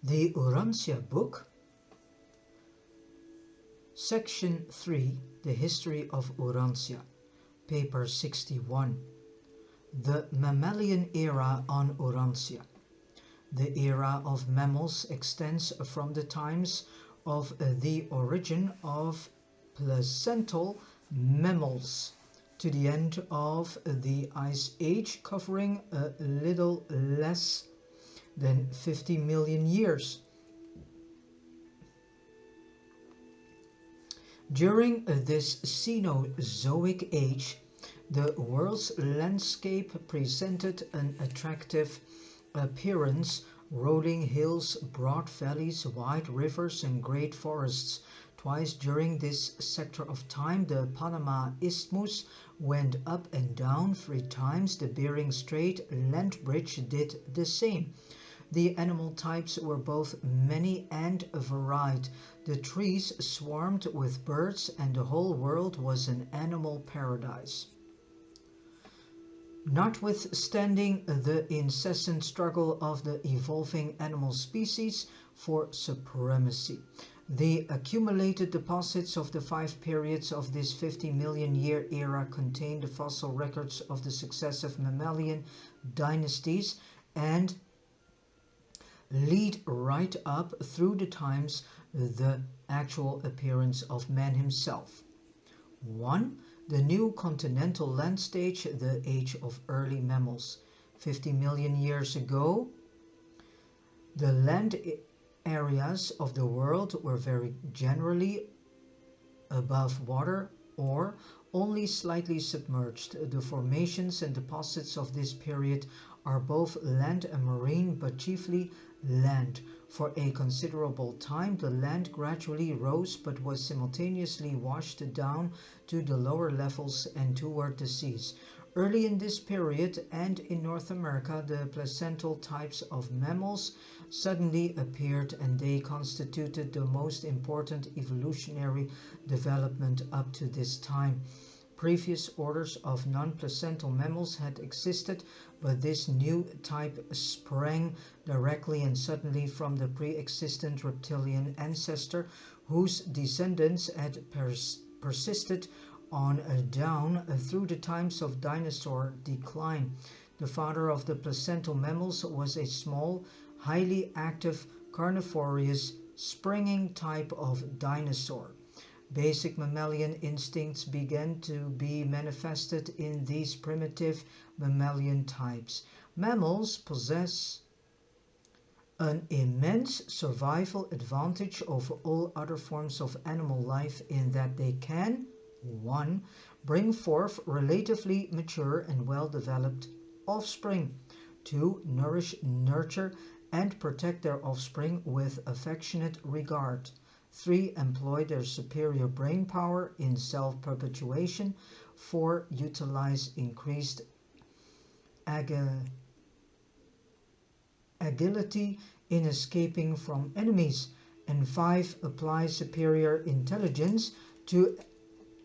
The Urantia book, Section 3, The History of Urantia, Paper 61. The Mammalian Era on Urantia. The era of mammals extends from the times of the origin of placental mammals to the end of the Ice Age, covering a little less than 50 million years. During this Cenozoic age, the world's landscape presented an attractive appearance: rolling hills, broad valleys, wide rivers and great forests. Twice during this sector of time the Panama isthmus went up and down. 3 times the Bering Strait land bridge did the same. The animal types were both many and varied. The trees swarmed with birds and the whole world was an animal paradise. Notwithstanding the incessant struggle of the evolving animal species for supremacy, the accumulated deposits of the 5 periods of this 50 million year era contain the fossil records of the successive mammalian dynasties and lead right up through the times the actual appearance of man himself. 1. The new continental land stage, the age of early mammals. 50 million years ago, the land areas of the world were very generally above water or only slightly submerged. The formations and deposits of this period are both land and marine, but chiefly land. For a considerable time the land gradually rose but was simultaneously washed down to the lower levels and toward the seas. Early in this period and in North America the placental types of mammals suddenly appeared, and they constituted the most important evolutionary development up to this time. Previous orders of non-placental mammals had existed, but this new type sprang directly and suddenly from the pre-existent reptilian ancestor, whose descendants had persisted on down through the times of dinosaur decline. The father of the placental mammals was a small, highly active, carnivorous, springing type of dinosaur. Basic mammalian instincts began to be manifested in these primitive mammalian types. Mammals possess an immense survival advantage over all other forms of animal life in that they can 1. Bring forth relatively mature and well-developed offspring. 2. Nourish, nurture, and protect their offspring with affectionate regard. 3. Employ their superior brain power in self-perpetuation. 4. Utilize increased agility in escaping from enemies. And 5. Apply superior intelligence to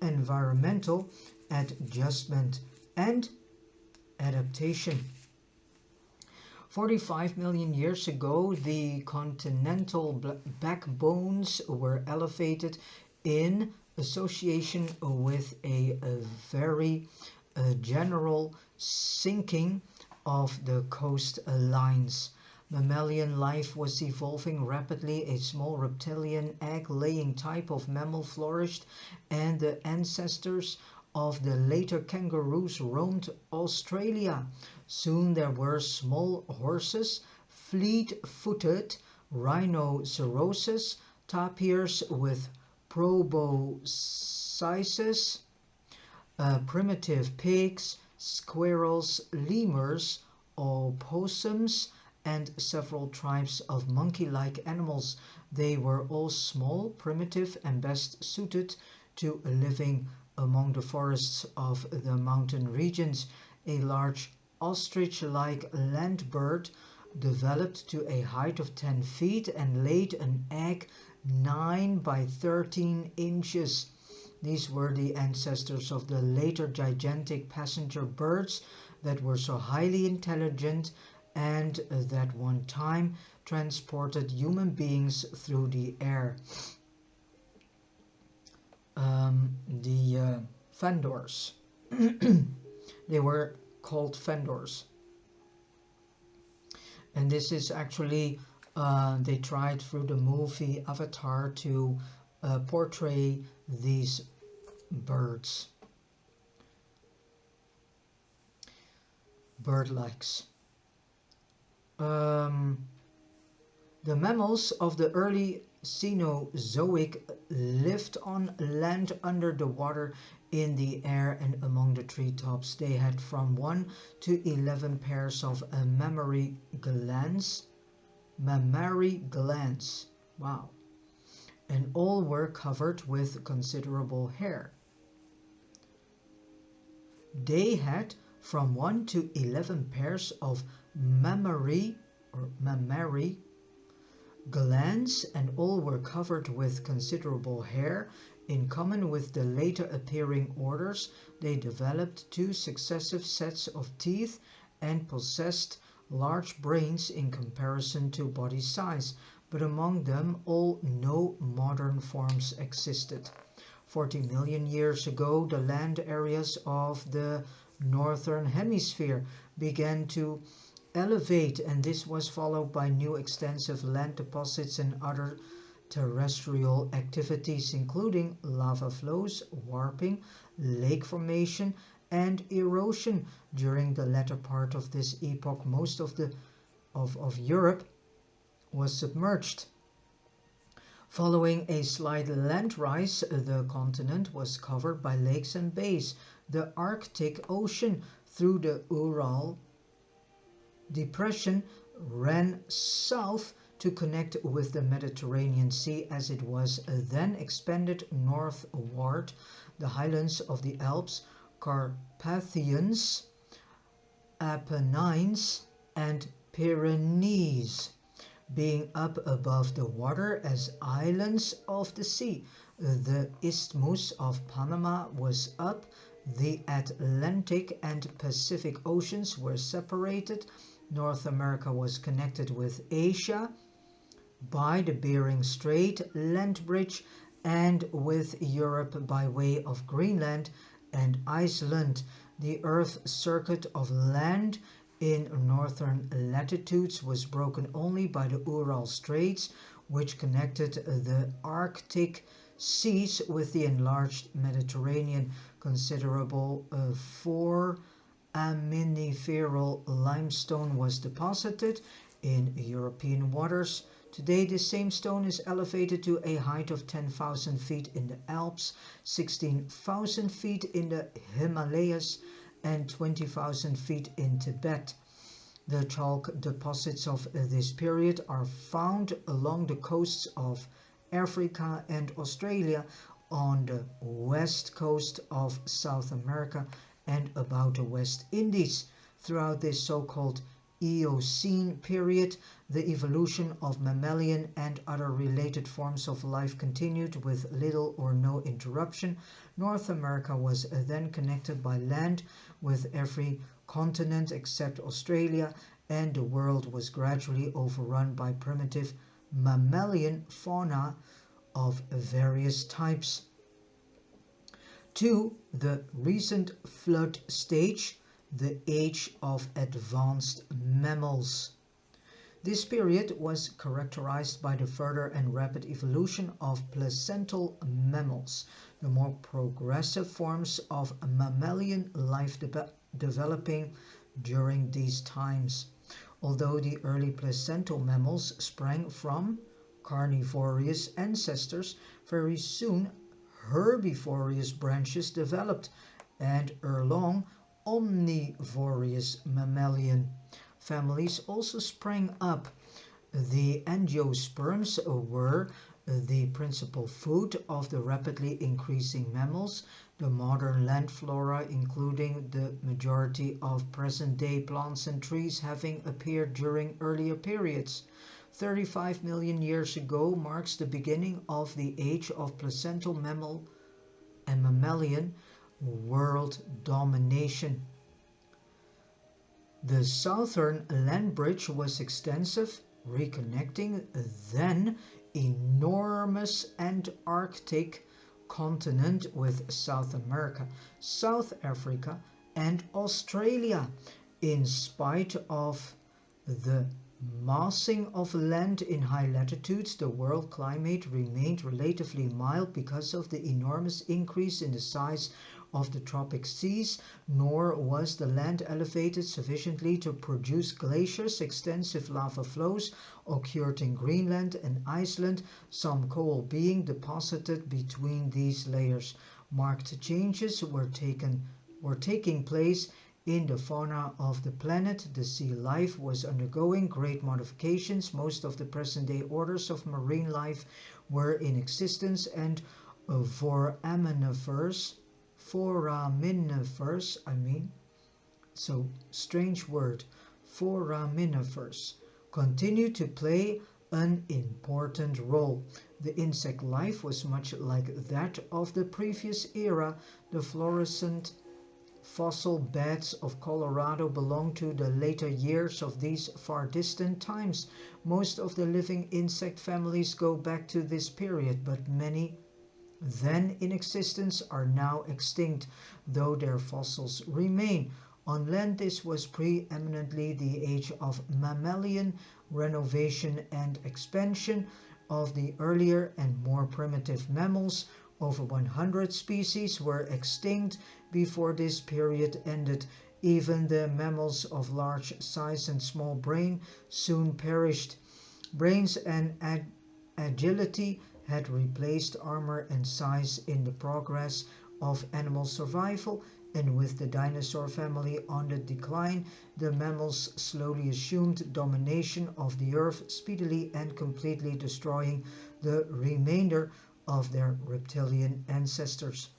environmental adjustment and adaptation. 45 million years ago, the continental backbones were elevated in association with a very general sinking of the coastlines. Mammalian life was evolving rapidly. A small reptilian egg-laying type of mammal flourished, and the ancestors of the later kangaroos roamed Australia. Soon there were small horses, fleet-footed rhinoceroses, tapirs with proboscises, primitive pigs, squirrels, lemurs, opossums, and several tribes of monkey-like animals. They were all small, primitive, and best suited to living among the forests of the mountain regions. A large ostrich-like land bird developed to a height of 10 feet and laid an egg 9 by 13 inches. These were the ancestors of the later gigantic passenger birds that were so highly intelligent and that one time transported human beings through the air. The Fendors. They were called Fendors. And this is actually, they tried through the movie Avatar to portray these birds. Bird-likes. The mammals of the early Cenozoic lived on land, under the water, in the air, and among the treetops. They had from 1 to 11 pairs of mammary glands. Mammary glands. Wow. And all were covered with considerable hair. They had from 1 to 11 pairs of mammary glands, and all were covered with considerable hair. In common with the later appearing orders, they developed 2 successive sets of teeth and possessed large brains in comparison to body size, but among them all no modern forms existed. 40 million years ago, the land areas of the northern hemisphere began to elevate, and this was followed by new extensive land deposits and other terrestrial activities, including lava flows, warping, lake formation, and erosion. During the latter part of this epoch, most of Europe was submerged. Following a slight land rise, the continent was covered by lakes and bays. The Arctic Ocean, through the Ural Depression, ran south to connect with the Mediterranean Sea as it was then expanded northward. The highlands of the Alps, Carpathians, Apennines, and Pyrenees being up above the water as islands of the sea. The isthmus of Panama was up. The Atlantic and Pacific Oceans were separated. North America was connected with Asia by the Bering Strait land bridge, and with Europe by way of Greenland and Iceland. The Earth's circuit of land in northern latitudes was broken only by the Ural Straits, which connected the Arctic seas with the enlarged Mediterranean. Considerable foraminiferal limestone was deposited in European waters. Today, the same stone is elevated to a height of 10,000 feet in the Alps, 16,000 feet in the Himalayas, and 20,000 feet in Tibet. The chalk deposits of this period are found along the coasts of Africa and Australia, on the west coast of South America, and about the West Indies. Throughout this so-called Eocene period, the evolution of mammalian and other related forms of life continued with little or no interruption. North America was then connected by land with every continent except Australia, and the world was gradually overrun by primitive mammalian fauna of various types. To the recent flood stage, the age of advanced mammals. This period was characterized by the further and rapid evolution of placental mammals, the more progressive forms of mammalian life developing during these times. Although the early placental mammals sprang from carnivorous ancestors, very soon herbivorous branches developed, and erelong omnivorous mammalian families also sprang up. The angiosperms were the principal food of the rapidly increasing mammals. The modern land flora, including the majority of present-day plants and trees, having appeared during earlier periods. 35 million years ago marks the beginning of the age of placental mammal and mammalian world domination. The southern land bridge was extensive, reconnecting then enormous Antarctic continent with South America, South Africa, and Australia. In spite of the massing of land in high latitudes, the world climate remained relatively mild because of the enormous increase in the size of the tropic seas, nor was the land elevated sufficiently to produce glaciers. Extensive lava flows occurred in Greenland and Iceland, some coal being deposited between these layers. Marked changes were taking place in the fauna of the planet. The sea life was undergoing great modifications. Most of the present-day orders of marine life were in existence, and foraminifers, so strange word, foraminifers, continue to play an important role. The insect life was much like that of the previous era. The fluorescent fossil beds of Colorado belong to the later years of these far distant times. Most of the living insect families go back to this period, but many then in existence are now extinct, though their fossils remain. On land, this was preeminently the age of mammalian renovation and expansion of the earlier and more primitive mammals. Over 100 species were extinct before this period ended. Even the mammals of large size and small brain soon perished. Brains and agility had replaced armor and size in the progress of animal survival, and with the dinosaur family on the decline, the mammals slowly assumed domination of the earth, speedily and completely destroying the remainder of their reptilian ancestors.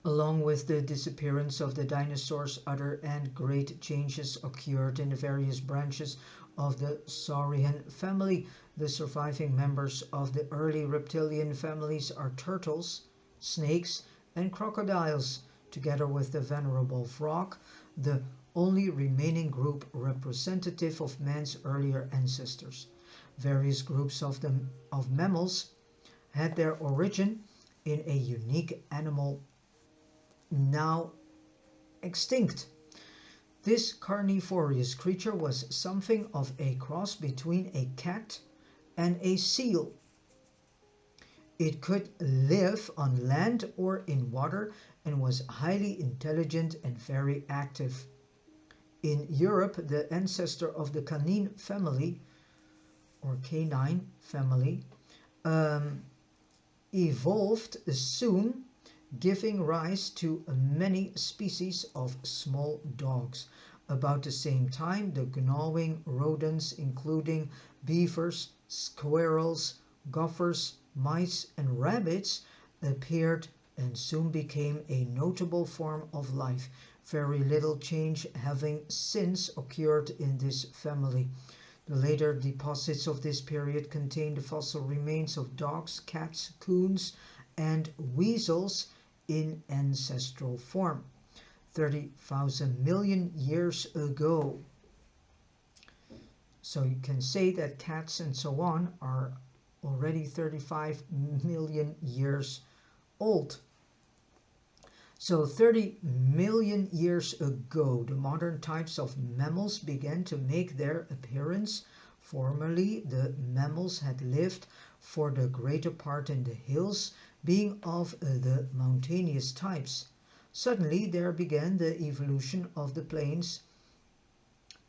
Along with the disappearance of the dinosaurs, other and great changes occurred in the various branches of the saurian family. The surviving members of the early reptilian families are turtles, snakes, and crocodiles, together with the venerable frog, the only remaining group representative of man's earlier ancestors. Various groups of mammals had their origin in a unique animal now extinct. This carnivorous creature was something of a cross between a cat and a seal. It could live on land or in water and was highly intelligent and very active. In Europe, the ancestor of the canine family, or canine family, evolved soon, giving rise to many species of small dogs. About the same time, the gnawing rodents, including beavers, squirrels, gophers, mice, and rabbits, appeared and soon became a notable form of life. Very little change having since occurred in this family. The later deposits of this period contain the fossil remains of dogs, cats, coons, and weasels in ancestral form. 30,000 million years ago. So you can say that cats and so on are already 35 million years old. So 30 million years ago, the modern types of mammals began to make their appearance. Formerly, the mammals had lived for the greater part in the hills, being of the mountainous types. Suddenly, there began the evolution of the plains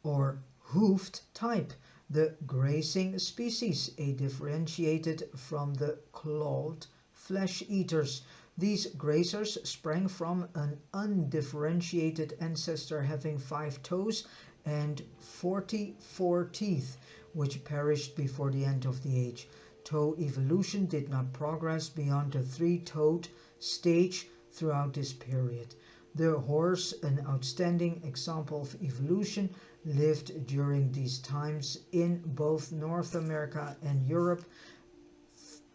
or hoofed type, the grazing species, differentiated from the clawed flesh eaters. These grazers sprang from an undifferentiated ancestor having 5 toes and 44 teeth, which perished before the end of the age. Toe evolution did not progress beyond the 3-toed stage throughout this period. The horse, an outstanding example of evolution, lived during these times in both North America and Europe,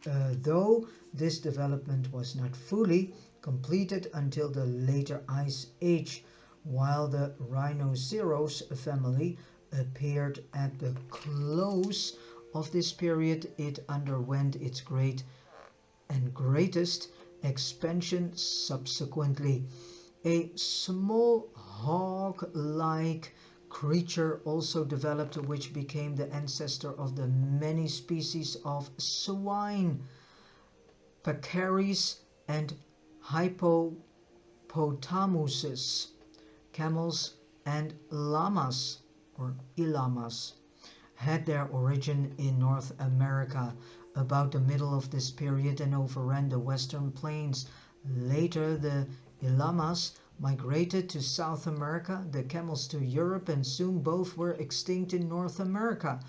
though this development was not fully completed until the later Ice Age, while the rhinoceros family appeared at the close of this period. It underwent its greatest expansion subsequently. A small hog-like creature also developed, which became the ancestor of the many species of swine, peccaries, and hippopotamuses. Camels and llamas, or ilamas, had their origin in North America about the middle of this period and overran the western plains. Later, the ilamas migrated to South America, the camels to Europe, and soon both were extinct in North America,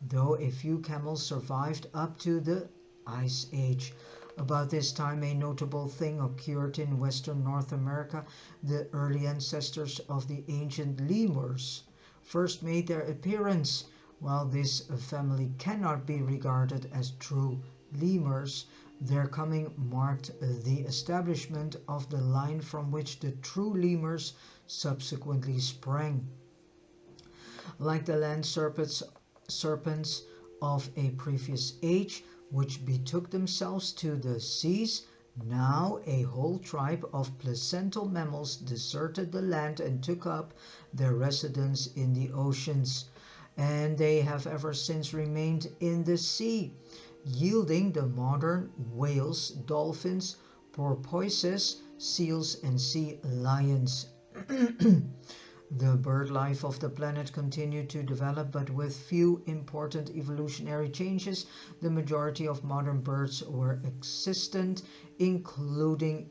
though a few camels survived up to the Ice Age. About this time, a notable thing occurred in western North America. The early ancestors of the ancient lemurs first made their appearance. While this family cannot be regarded as true lemurs, their coming marked the establishment of the line from which the true lemurs subsequently sprang. Like the land serpents of a previous age, which betook themselves to the seas, now a whole tribe of placental mammals deserted the land and took up their residence in the oceans, and they have ever since remained in the sea, yielding the modern whales, dolphins, porpoises, seals, and sea lions. The bird life of the planet continued to develop, but with few important evolutionary changes. The majority of modern birds were existent, including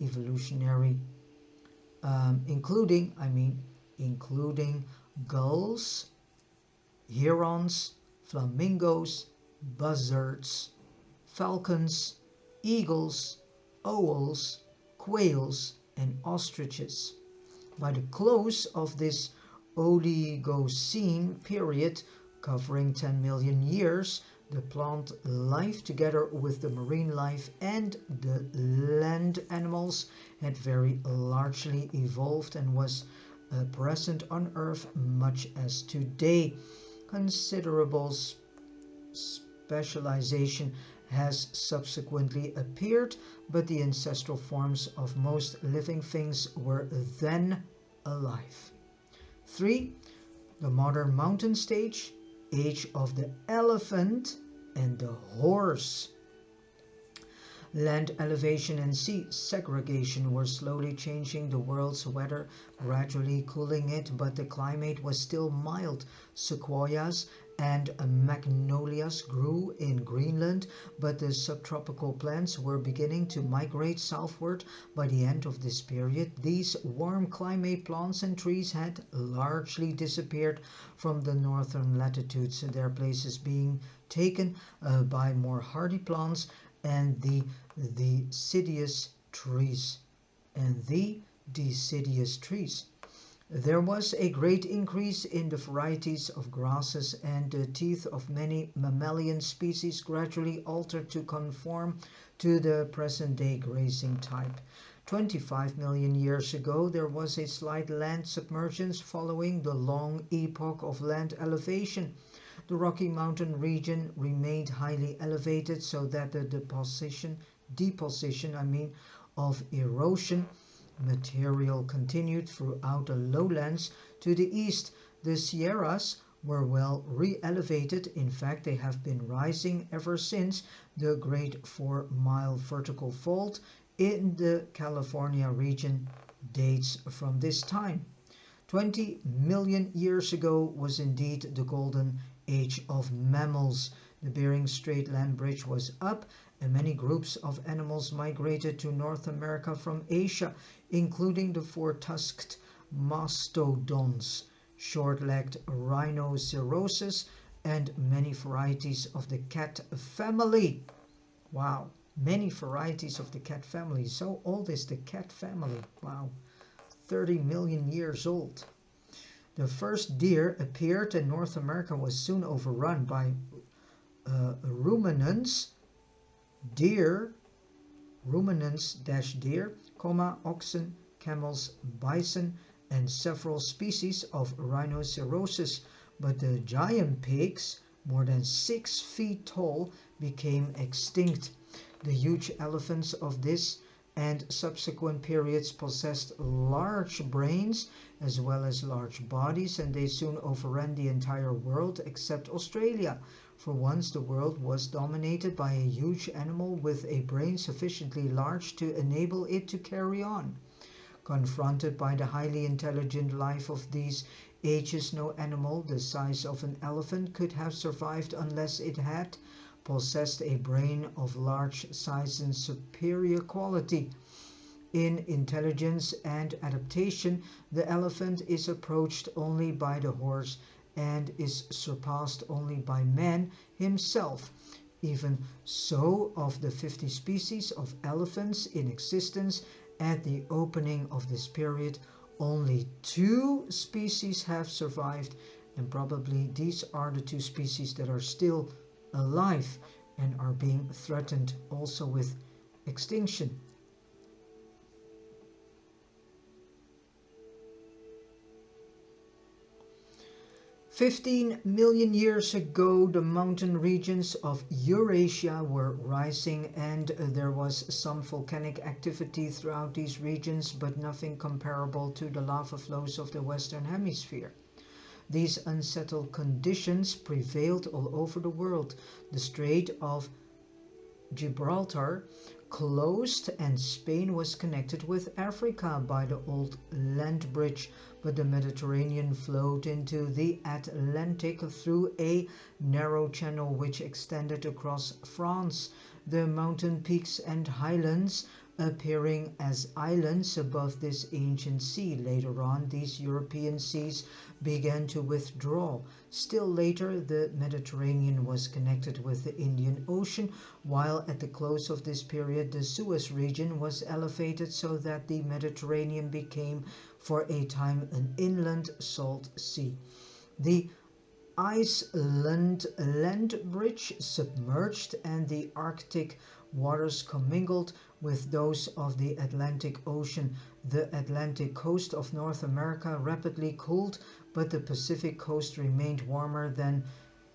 gulls, herons, flamingos, buzzards, falcons, eagles, owls, quails, and ostriches. By the close of this Oligocene period, covering 10 million years, the plant life, together with the marine life and the land animals, had very largely evolved and was present on Earth much as today. Considerable specialization has subsequently appeared, but the ancestral forms of most living things were then alive. 3. The modern mountain stage, age of the elephant and the horse. Land elevation and sea segregation were slowly changing the world's weather, gradually cooling it, but the climate was still mild. Sequoias and magnolias grew in Greenland, but the subtropical plants were beginning to migrate southward. By the end of this period, these warm climate plants and trees had largely disappeared from the northern latitudes, their places being taken by more hardy plants and the deciduous trees. There was a great increase in the varieties of grasses, and the teeth of many mammalian species gradually altered to conform to the present-day grazing type. 25 million years ago, there was a slight land submergence following the long epoch of land elevation. The Rocky Mountain region remained highly elevated, so that the deposition of erosion material continued throughout the lowlands. To the east, the Sierras were well re-elevated. In fact, they have been rising ever since. The Great 4-Mile Vertical Fault in the California region dates from this time. 20 million years ago was indeed the golden age of mammals. The Bering Strait land bridge was up, and many groups of animals migrated to North America from Asia, including the four-tusked mastodons, short-legged rhinoceroses, and many varieties of the cat family. Wow, many varieties of the cat family. So old is the cat family. Wow, 30 million years old. The first deer appeared in North America was soon overrun by ruminants, deer, oxen, camels, bison, and several species of rhinoceroses, but the giant pigs, more than 6 feet tall, became extinct. The huge elephants of this and subsequent periods possessed large brains as well as large bodies, and they soon overran the entire world except Australia. For once the world was dominated by a huge animal with a brain sufficiently large to enable it to carry on. Confronted by the highly intelligent life of these ages, no animal the size of an elephant could have survived unless it had possessed a brain of large size and superior quality. In intelligence and adaptation, the elephant is approached only by the horse and is surpassed only by man himself. Even so, of the 50 species of elephants in existence at the opening of this period, only 2 species have survived, and probably these are the 2 species that are still alive and are being threatened also with extinction. "15 million years ago, the mountain regions of Eurasia were rising, and there was some volcanic activity throughout these regions, but nothing comparable to the lava flows of the Western Hemisphere. These unsettled conditions prevailed all over the world. The Strait of Gibraltar closed, and Spain was connected with Africa by the old land bridge, but the Mediterranean flowed into the Atlantic through a narrow channel which extended across France, the mountain peaks and highlands appearing as islands above this ancient sea. Later on, these European seas began to withdraw. Still later, the Mediterranean was connected with the Indian Ocean, while at the close of this period the Suez region was elevated so that the Mediterranean became for a time an inland salt sea. The Iceland land bridge submerged, and the Arctic waters commingled with those of the Atlantic Ocean. The Atlantic coast of North America rapidly cooled, but the Pacific coast remained warmer than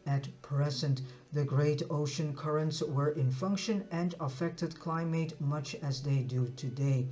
at present. The great ocean currents were in function and affected climate much as they do today.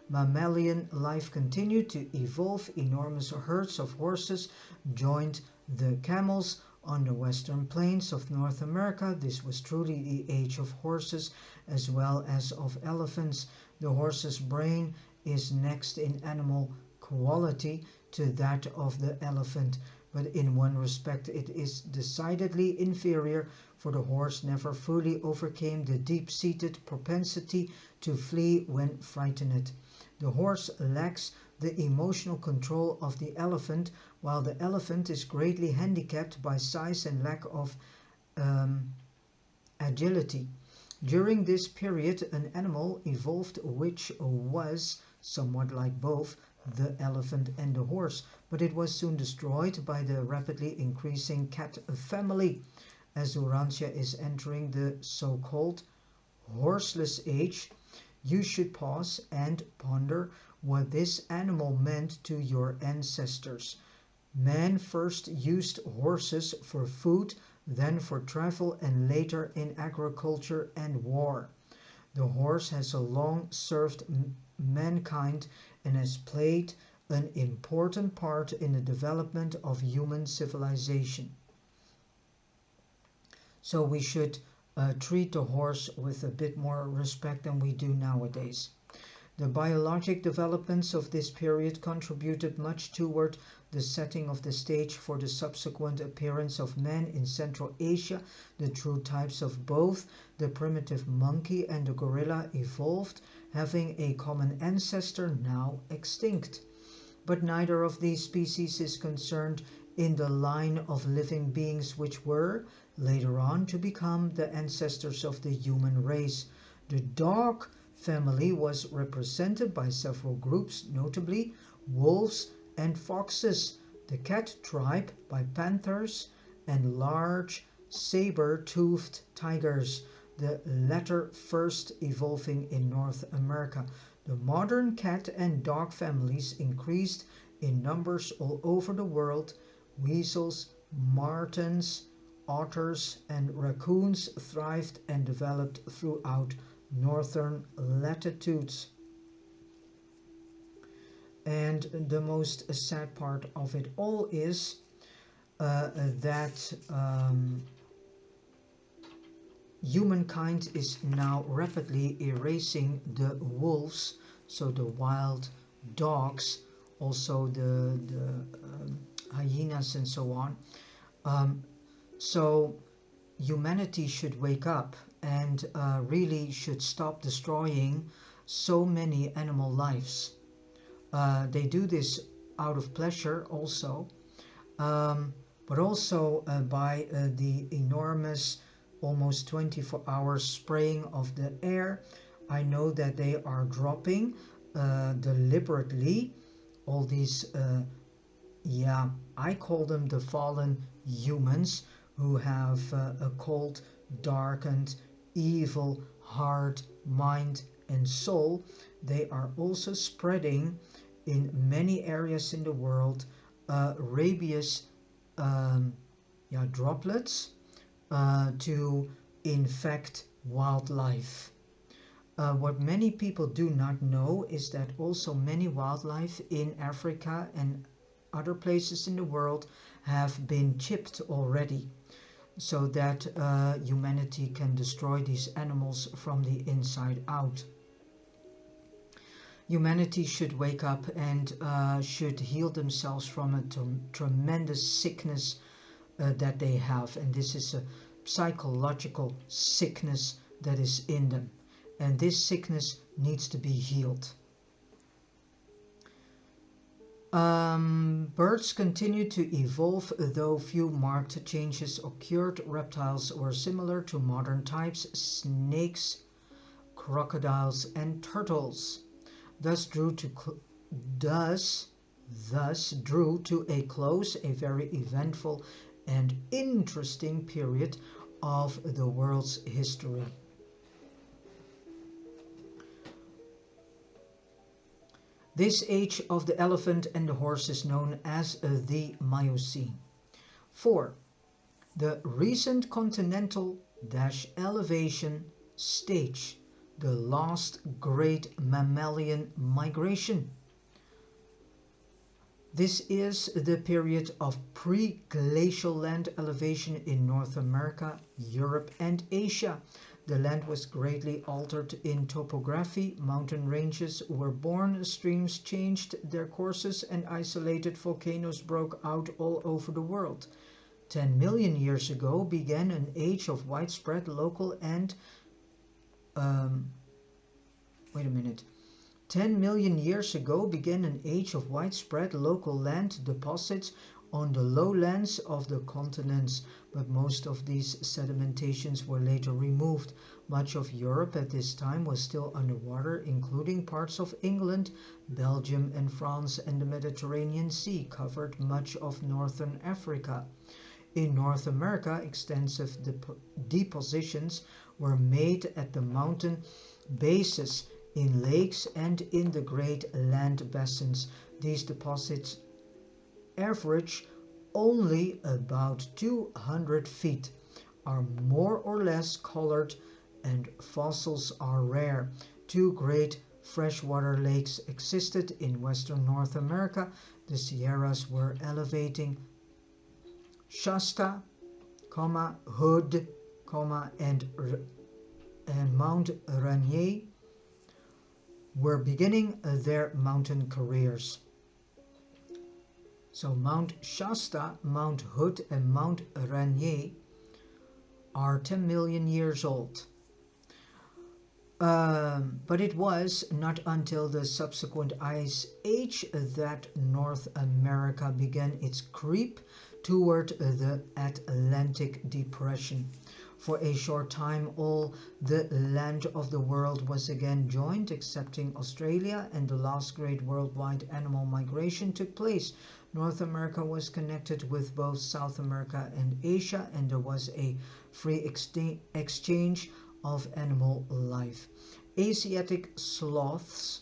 Mammalian life continued to evolve. Enormous herds of horses joined the camels on the western plains of North America. This was truly the age of horses as well as of elephants. The horse's brain is next in animal quality to that of the elephant, but in one respect it is decidedly inferior, for the horse never fully overcame the deep-seated propensity to flee when frightened. The horse lacks the emotional control of the elephant, while the elephant is greatly handicapped by size and lack of agility. During this period, an animal evolved which was somewhat like both the elephant and the horse, but it was soon destroyed by the rapidly increasing cat family. As Urantia is entering the so-called horseless age, you should pause and ponder what this animal meant to your ancestors. Man first used horses for food, then for travel, and later in agriculture and war. The horse has long served mankind and has played an important part in the development of human civilization. So we should treat the horse with a bit more respect than we do nowadays. The biologic developments of this period contributed much toward the setting of the stage for the subsequent appearance of man in Central Asia. The true types of both the primitive monkey and the gorilla evolved, having a common ancestor now extinct. But neither of these species is concerned in the line of living beings which were, later on, to become the ancestors of the human race. The dog family was represented by several groups, notably wolves and foxes, the cat tribe by panthers and large saber-toothed tigers, the latter first evolving in North America. The modern cat and dog families increased in numbers all over the world. Weasels, martens, otters and raccoons thrived and developed throughout northern latitudes. And the most sad part of it all is that humankind is now rapidly erasing the wolves, so the wild dogs, also the hyenas and so on. So humanity should wake up and really should stop destroying so many animal lives. They do this out of pleasure also, but also by the enormous almost 24-hour spraying of the air. I know that they are dropping deliberately all these, I call them the fallen humans, who have a cold, darkened, evil heart, mind and soul. They are also spreading in many areas in the world rabies droplets to infect wildlife. What many people do not know is that also many wildlife in Africa and other places in the world have been chipped already, so that humanity can destroy these animals from the inside out. Humanity should wake up and should heal themselves from a tremendous sickness that they have, and this is a psychological sickness that is in them, and this sickness needs to be healed. Birds continue to evolve, though few marked changes occurred. Reptiles were similar to modern types: snakes, crocodiles and turtles. Thus drew to a close a very eventful and interesting period of the world's history. This age of the elephant and the horse is known as the Miocene. 4. The recent continental elevation stage, the last great mammalian migration. This is the period of pre-glacial land elevation in North America, Europe and Asia. The land was greatly altered in topography, mountain ranges were born, streams changed their courses and isolated volcanoes broke out all over the world. 10 million years ago began an age of widespread local and 10 million years ago began an age of widespread local land deposits on the lowlands of the continents, but most of these sedimentations were later removed. Much of Europe at this time was still underwater, including parts of England, Belgium and France, and the Mediterranean Sea covered much of northern Africa. In North America, extensive depositions were made at the mountain bases, in lakes and in the great land basins. These deposits average only about 200 feet, are more or less colored, and fossils are rare. Two great freshwater lakes existed in western North America. The Sierras were elevating. Shasta, Hood, and Mount Rainier were beginning their mountain careers. So Mount Shasta, Mount Hood and Mount Rainier are 10 million years old. But it was not until the subsequent ice age that North America began its creep toward the Atlantic Depression. For a short time, all the land of the world was again joined, excepting Australia, and the last great worldwide animal migration took place. North America was connected with both South America and Asia, and there was a free exchange of animal life. Asiatic sloths,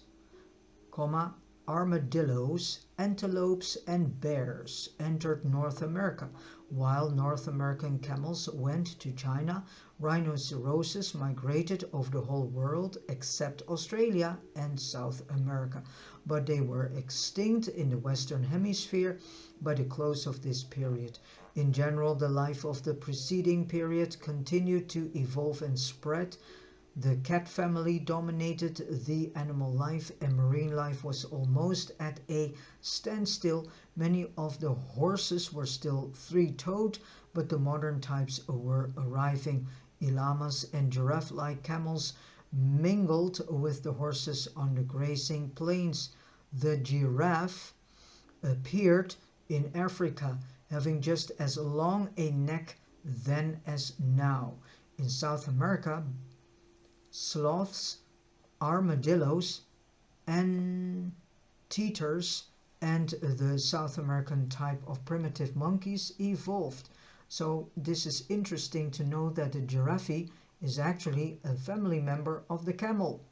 armadillos, antelopes, and bears entered North America, while North American camels went to China. Rhinoceroses migrated over the whole world except Australia and South America, but they were extinct in the Western Hemisphere by the close of this period. In general, the life of the preceding period continued to evolve and spread. The cat family dominated the animal life, and marine life was almost at a standstill. Many of the horses were still three-toed, but the modern types were arriving. Llamas and giraffe-like camels mingled with the horses on the grazing plains. The giraffe appeared in Africa, having just as long a neck then as now. In South America, sloths, armadillos, anteaters, and the South American type of primitive monkeys evolved. So this is interesting to know that the giraffe is actually a family member of the camel.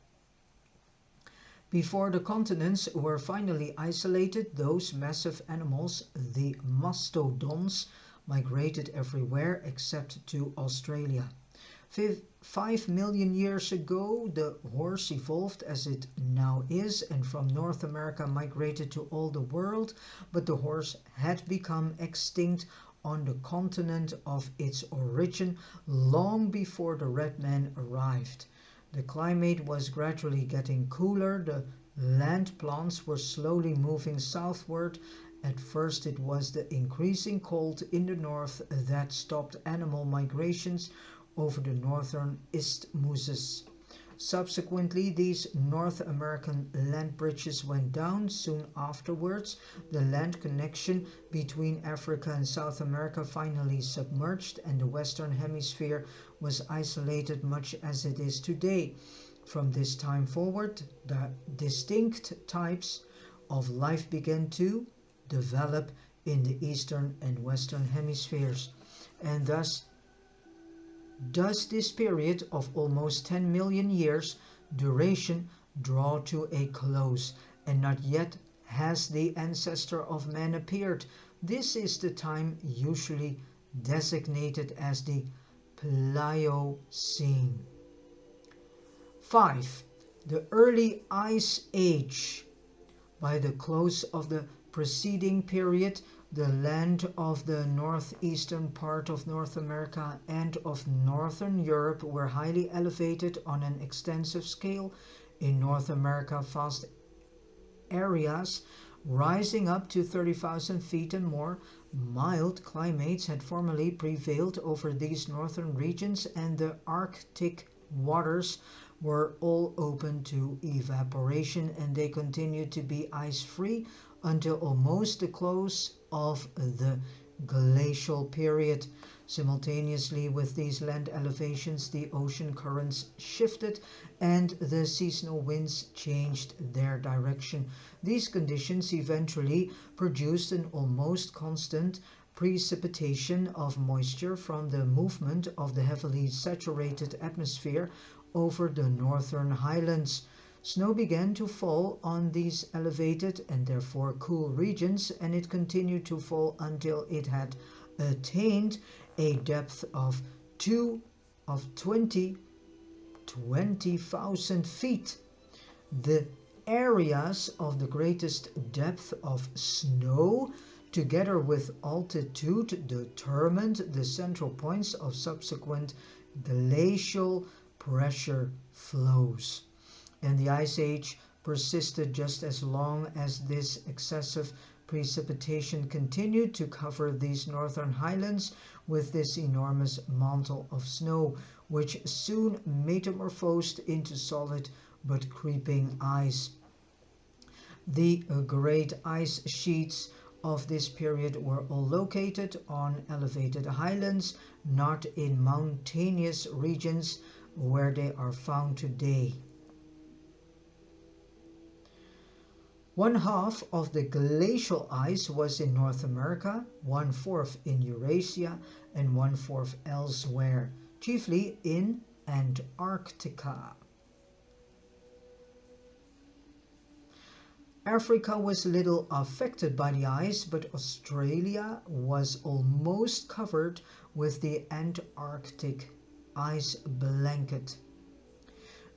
Before the continents were finally isolated, those massive animals, the mastodons, migrated everywhere except to Australia. 5 million years ago, the horse evolved as it now is, and from North America migrated to all the world, but the horse had become extinct on the continent of its origin long before the red man arrived. The climate was gradually getting cooler. The land plants were slowly moving southward. At first it was the increasing cold in the north that stopped animal migrations over the northern isthmuses. Subsequently, these North American land bridges went down. Soon afterwards, the land connection between Africa and South America finally submerged, and the Western Hemisphere was isolated much as it is today. From this time forward, the distinct types of life began to develop in the Eastern and Western Hemispheres, and thus does this period of almost 10 million years duration draw to a close, and not yet has the ancestor of man appeared. This is the time usually designated as the Pliocene. 5. The Early Ice Age. By the close of the preceding period, the land of the northeastern part of North America and of northern Europe were highly elevated on an extensive scale. In North America, vast areas rising up to 30,000 feet and more, mild climates had formerly prevailed over these northern regions, and the Arctic waters were all open to evaporation, and they continued to be ice-free until almost the close of the glacial period. Simultaneously with these land elevations, the ocean currents shifted and the seasonal winds changed their direction. These conditions eventually produced an almost constant precipitation of moisture from the movement of the heavily saturated atmosphere over the northern highlands. Snow began to fall on these elevated and therefore cool regions, and it continued to fall until it had attained a depth of 20,000 feet. The areas of the greatest depth of snow, together with altitude, determined the central points of subsequent glacial pressure flows. And the Ice Age persisted just as long as this excessive precipitation continued to cover these northern highlands with this enormous mantle of snow, which soon metamorphosed into solid but creeping ice. The great ice sheets of this period were all located on elevated highlands, not in mountainous regions where they are found today. 1/2 of the glacial ice was in North America, 1/4 in Eurasia, and 1/4 elsewhere, chiefly in Antarctica. Africa was little affected by the ice, but Australia was almost covered with the Antarctic ice blanket.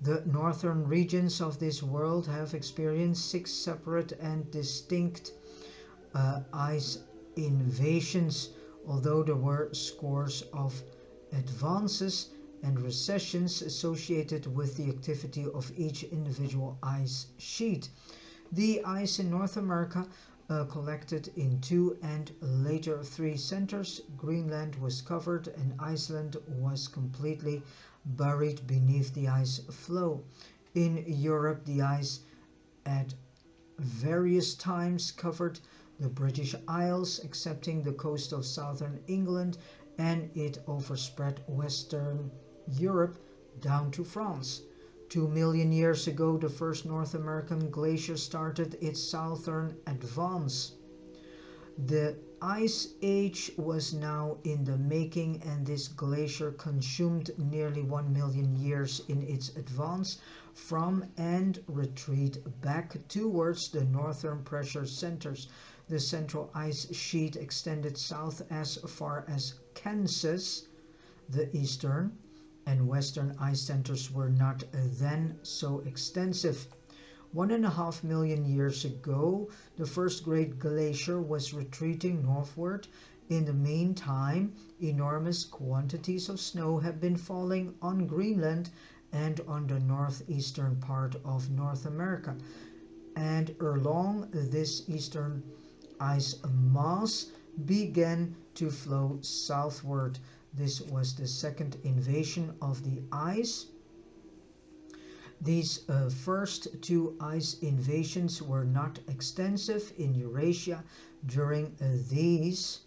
The northern regions of this world have experienced 6 separate and distinct ice invasions, although there were scores of advances and recessions associated with the activity of each individual ice sheet. The ice in North America collected in 2 and later 3 centers. Greenland was covered and Iceland was completely buried beneath the ice floe. In Europe, the ice at various times covered the British Isles, excepting the coast of southern England, and it overspread western Europe down to France. 2 million years ago, the first North American glacier started its southern advance. The Ice Age was now in the making, and this glacier consumed nearly 1 million years in its advance from and retreat back towards the northern pressure centers. The central ice sheet extended south as far as Kansas. The eastern and western ice centers were not then so extensive. 1.5 million years ago, the first great glacier was retreating northward. In the meantime, enormous quantities of snow have been falling on Greenland and on the northeastern part of North America. And along this eastern ice mass began to flow southward. This was the second invasion of the ice. These first 2 ice invasions were not extensive in Eurasia. During these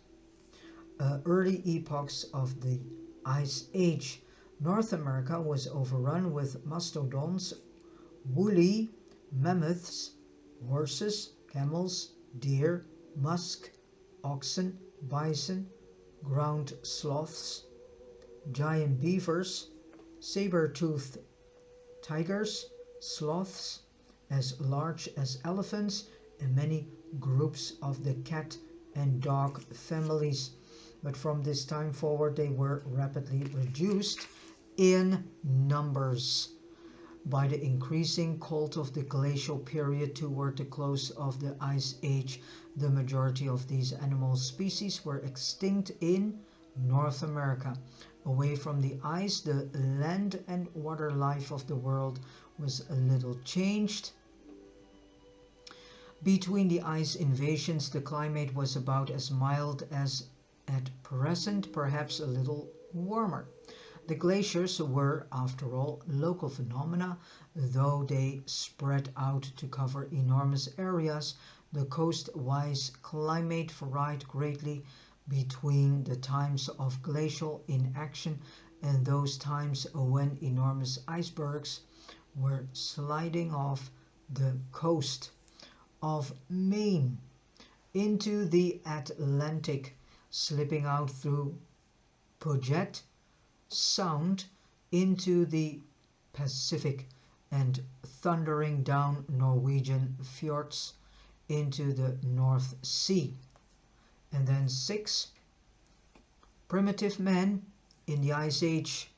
early epochs of the Ice Age, North America was overrun with mastodons, woolly mammoths, horses, camels, deer, musk, oxen, bison, ground sloths, giant beavers, saber-toothed tigers, sloths as large as elephants, and many groups of the cat and dog families. But from this time forward, they were rapidly reduced in numbers by the increasing cold of the glacial period toward the close of the Ice Age. The majority of these animal species were extinct in North America. Away from the ice, the land and water life of the world was a little changed. Between the ice invasions, the climate was about as mild as at present, perhaps a little warmer. The glaciers were, after all, local phenomena, though they spread out to cover enormous areas. The coast-wise climate varied greatly between the times of glacial inaction and those times when enormous icebergs were sliding off the coast of Maine into the Atlantic, slipping out through Puget Sound into the Pacific, and thundering down Norwegian fjords into the North Sea. And then 6. Primitive man in the Ice Age.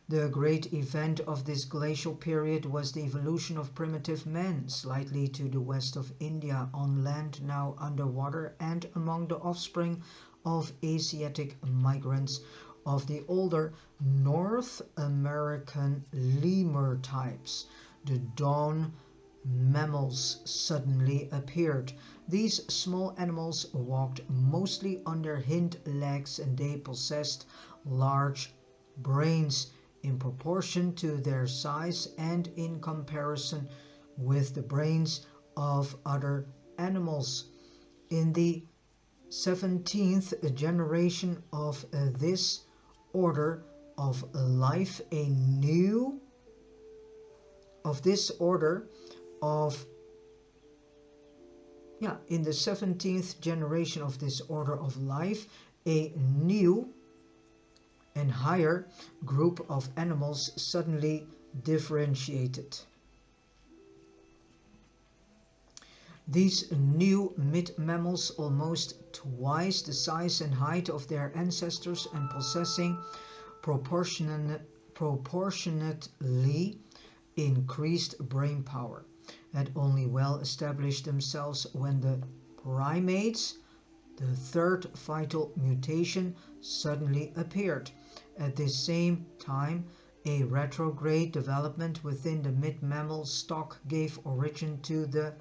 The great event of this glacial period was the evolution of primitive man, slightly to the west of India, on land, now underwater, and among the offspring of Asiatic migrants of the older North American lemur types. The dawn mammals suddenly appeared. These small animals walked mostly on their hind legs, and they possessed large brains in proportion to their size and in comparison with the brains of other animals. In the 17th generation of this order of life, in the 17th generation of this order of life, a new and higher group of animals suddenly differentiated. These new mid-mammals, almost twice the size and height of their ancestors and possessing proportionately increased brain power, had only well established themselves when the primates, the third vital mutation, suddenly appeared. At this same time, a retrograde development within the mid-mammal stock gave origin to the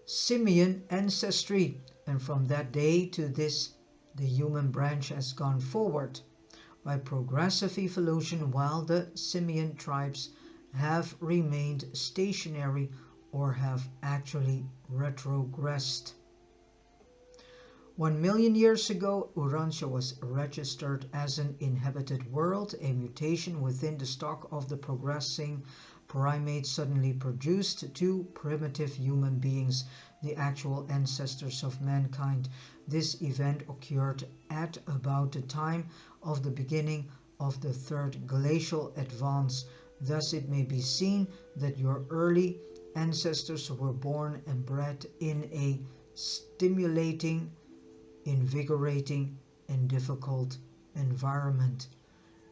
simian ancestry, and from that day to this the human branch has gone forward by progressive evolution, while the simian tribes have remained stationary or have actually retrogressed. 1 million years ago, Urantia was registered as an inhabited world. A mutation within the stock of the progressing primates suddenly produced two primitive human beings, the actual ancestors of mankind. This event occurred at about the time of the beginning of the third glacial advance. Thus it may be seen that your early ancestors were born and bred in a stimulating, invigorating and difficult environment,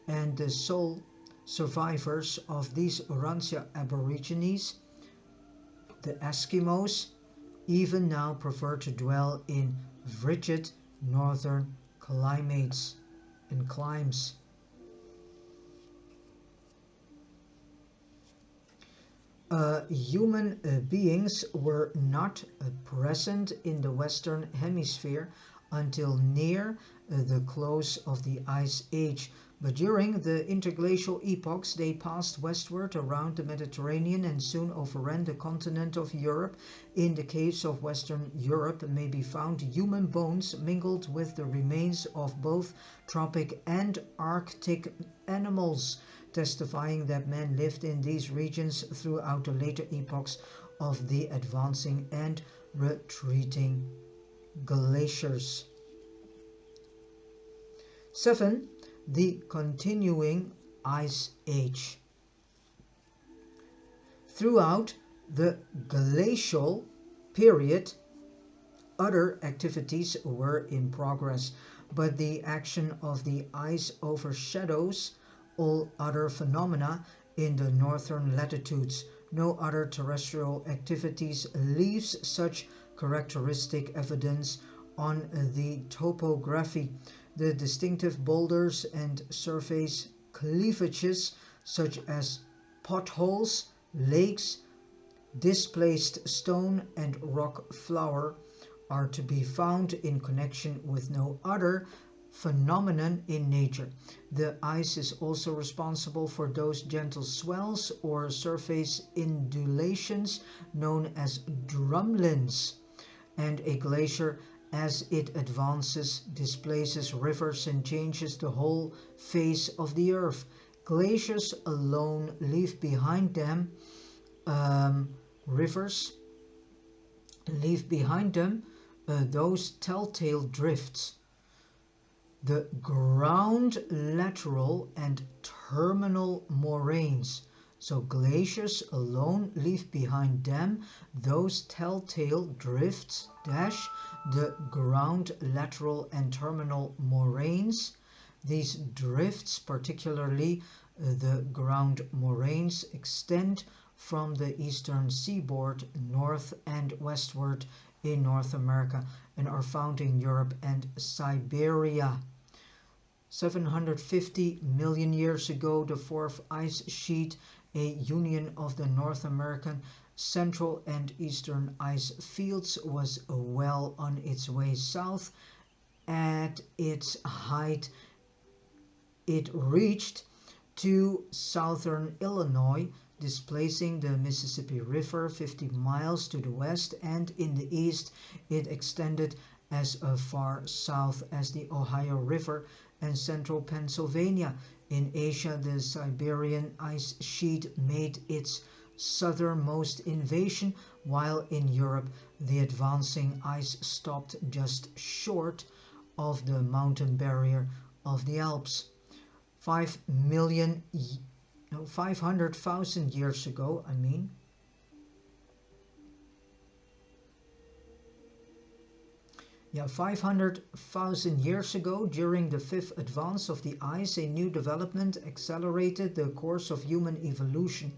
and the sole survivors of these Urantia aborigines, the Eskimos, even now prefer to dwell in frigid northern climates and climes. Human beings were not present in the Western Hemisphere until near the close of the Ice Age, but during the interglacial epochs they passed westward around the Mediterranean and soon overran the continent of Europe. In the caves of Western Europe may be found human bones mingled with the remains of both tropic and Arctic animals, testifying that man lived in these regions throughout the later epochs of the advancing and retreating glaciers. 7. The continuing Ice Age. Throughout the glacial period, other activities were in progress, but the action of the ice overshadows all other phenomena in the northern latitudes. No other terrestrial activities leaves such characteristic evidence on the topography. The distinctive boulders and surface cleavages such as potholes, lakes, displaced stone and rock flour are to be found in connection with no other phenomenon in nature. The ice is also responsible for those gentle swells or surface undulations known as drumlins, and a glacier as it advances displaces rivers and changes the whole face of the earth. Glaciers alone leave behind them those telltale drifts, the ground lateral and terminal moraines. So glaciers alone leave behind them those telltale drifts, the ground lateral and terminal moraines. These drifts, particularly the ground moraines, extend from the eastern seaboard north and westward in North America and are found in Europe and Siberia. 750 million years ago, the fourth ice sheet, a union of the North American central and eastern ice fields, was well on its way south. At its height, it reached to southern Illinois, displacing the Mississippi River 50 miles to the west, and in the east it extended as far south as the Ohio River and central Pennsylvania. In Asia, the Siberian ice sheet made its southernmost invasion, while in Europe the advancing ice stopped just short of the mountain barrier of the Alps. 500,000 years ago, 500,000 years ago, during the fifth advance of the ice, a new development accelerated the course of human evolution.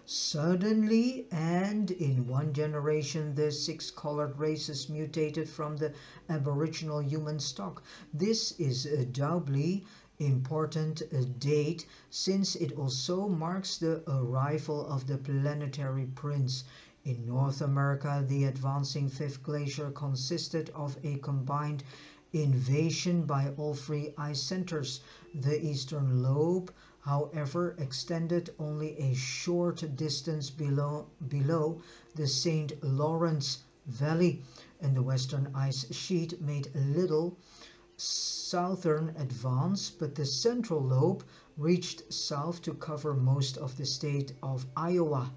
Suddenly, and in one generation, the six-colored races mutated from the aboriginal human stock. This is a doubly important date, since it also marks the arrival of the planetary prince. In North America, the advancing fifth glacier consisted of a combined invasion by all three ice centers. The eastern lobe, however, extended only a short distance below the St. Lawrence Valley, and the western ice sheet made little southern advance, but the central lobe reached south to cover most of the state of Iowa.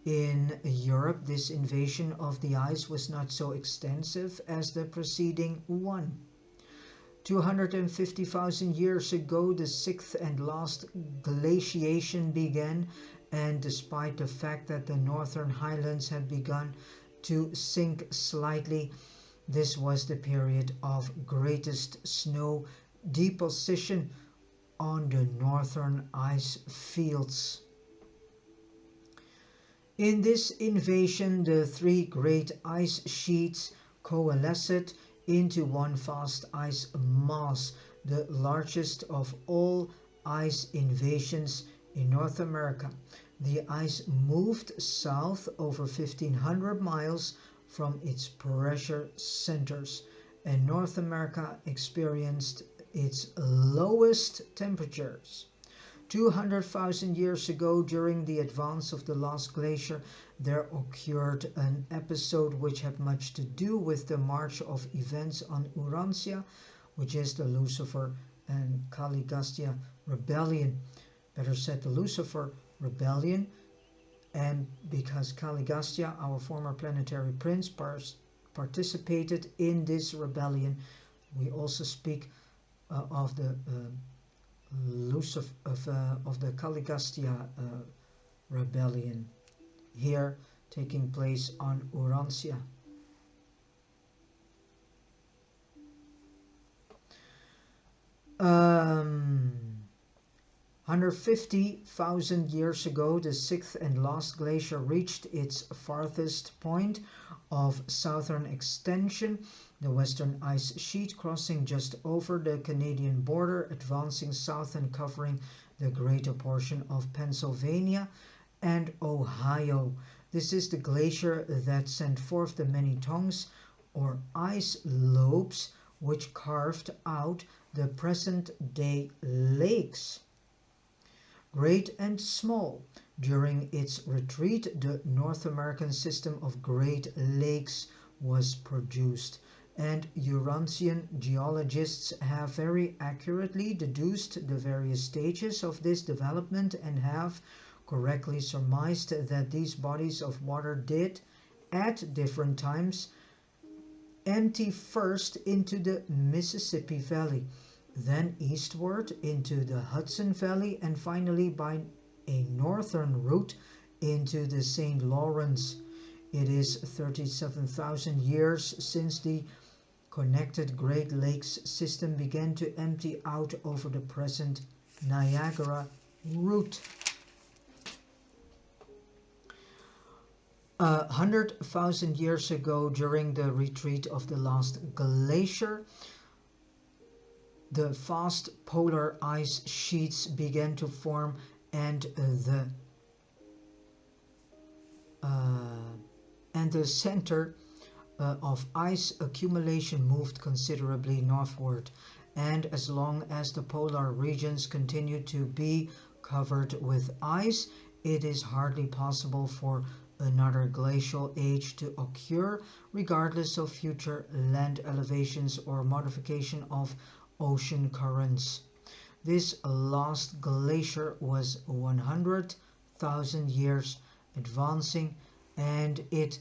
In Europe, this invasion of the ice was not so extensive as the preceding one. 250,000 years ago, the sixth and last glaciation began, and despite the fact that the northern highlands had begun to sink slightly, this was the period of greatest snow deposition on the northern ice fields. In this invasion, the three great ice sheets coalesced into one vast ice mass, the largest of all ice invasions in North America. The ice moved south over 1,500 miles from its pressure centers, and North America experienced its lowest temperatures. 200,000 years ago, during the advance of the last glacier, there occurred an episode which had much to do with the march of events on Urantia, which is the Lucifer and Caligastia rebellion. Better said, the Lucifer rebellion, and because Caligastia, our former planetary prince, participated in this rebellion, we also speak of the of the Caligastia rebellion here taking place on Urantia. Um, 150,000 years ago, the sixth and last glacier reached its farthest point of southern extension, the western ice sheet crossing just over the Canadian border, advancing south and covering the greater portion of Pennsylvania and Ohio. This is the glacier that sent forth the many tongues or ice lobes which carved out the present-day lakes, great and small. During its retreat, the North American system of Great Lakes was produced, and Urantian geologists have very accurately deduced the various stages of this development and have correctly surmised that these bodies of water did, at different times, empty first into the Mississippi Valley, then eastward into the Hudson Valley, and finally by a northern route into the St. Lawrence. It is 37,000 years since the connected Great Lakes system began to empty out over the present Niagara route. 100,000 years ago, during the retreat of the last glacier, the vast polar ice sheets began to form, and the center of ice accumulation moved considerably northward. And as long as the polar regions continue to be covered with ice, it is hardly possible for another glacial age to occur, regardless of future land elevations or modification of ocean currents. This last glacier was 100,000 years advancing, and it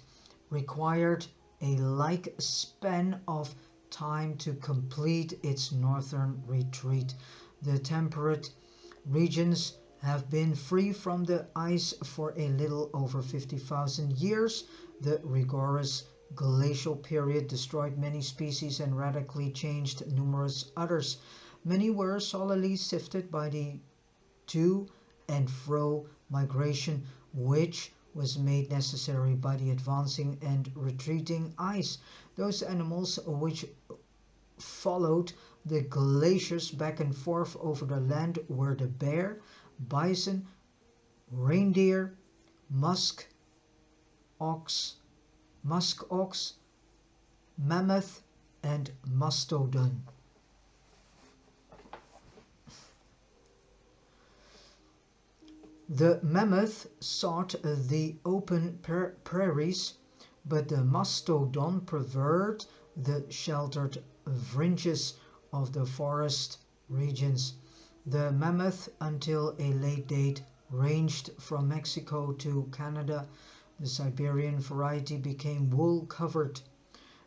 required a like span of time to complete its northern retreat. The temperate regions have been free from the ice for a little over 50,000 years. The rigorous glacial period destroyed many species and radically changed numerous others. Many were solidly sifted by the to and fro migration, which was made necessary by the advancing and retreating ice. Those animals which followed the glaciers back and forth over the land were the bear, bison, reindeer, musk ox, mammoth, and mastodon. The mammoth sought the open prairies, but the mastodon preferred the sheltered fringes of the forest regions. The mammoth, until a late date, ranged from Mexico to Canada. The Siberian variety became wool-covered.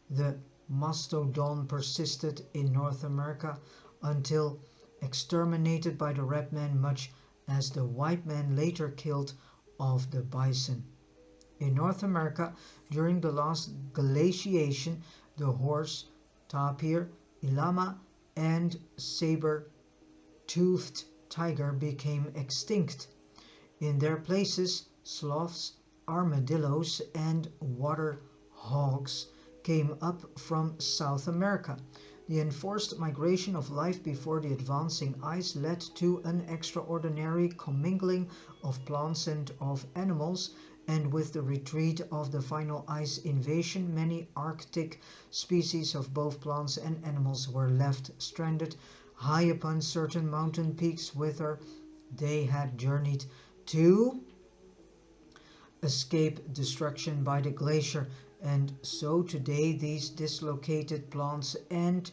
The mastodon persisted in North America until exterminated by the red man, much as the white man later killed off the bison. In North America, during the last glaciation, the horse, tapir, llama, and saber-toothed tiger became extinct. In their places, sloths, armadillos, and water hogs came up from South America. The enforced migration of life before the advancing ice led to an extraordinary commingling of plants and of animals, and with the retreat of the final ice invasion, many Arctic species of both plants and animals were left stranded high upon certain mountain peaks whither they had journeyed to escape destruction by the glacier. And so today these dislocated plants and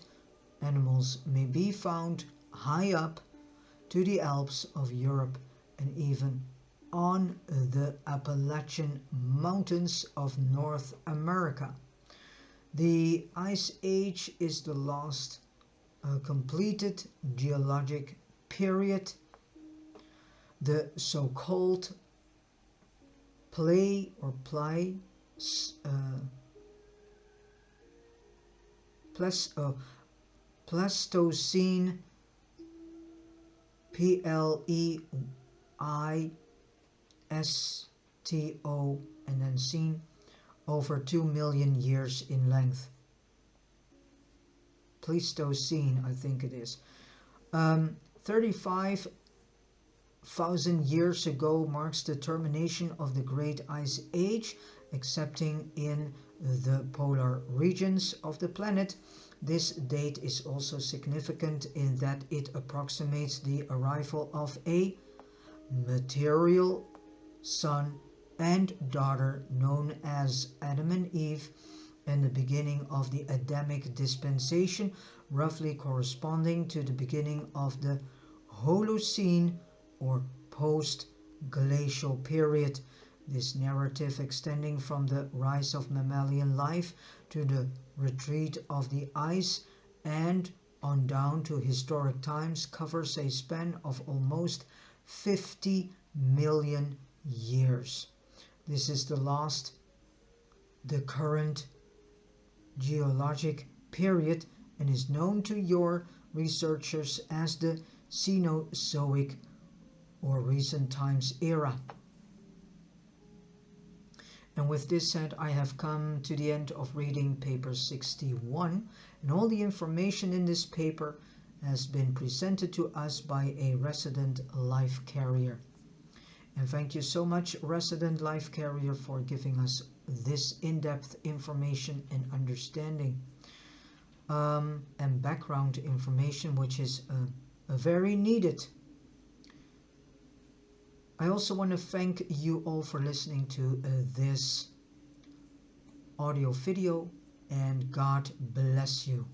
animals may be found high up to the Alps of Europe and even on the Appalachian Mountains of North America. The Ice Age is the last completed geologic period. The so-called Pleistocene Pleisto and then scene, over 2 million years in length. Pleistocene, I think it is. 35,000 years ago marks the termination of the Great Ice Age, excepting in the polar regions of the planet. This date is also significant in that it approximates the arrival of a material son and daughter known as Adam and Eve, and the beginning of the Adamic dispensation, roughly corresponding to the beginning of the Holocene or post-glacial period. This narrative, extending from the rise of mammalian life to the retreat of the ice and on down to historic times, covers a span of almost 50 million years. This is the current geologic period, and is known to your researchers as the Cenozoic or recent times era. And with this said, I have come to the end of reading paper 61, and all the information in this paper has been presented to us by a resident life carrier. And thank you so much, resident life carrier, for giving us this in-depth information and understanding and background information, which is very needed. I also want to thank you all for listening to this audio video, and God bless you.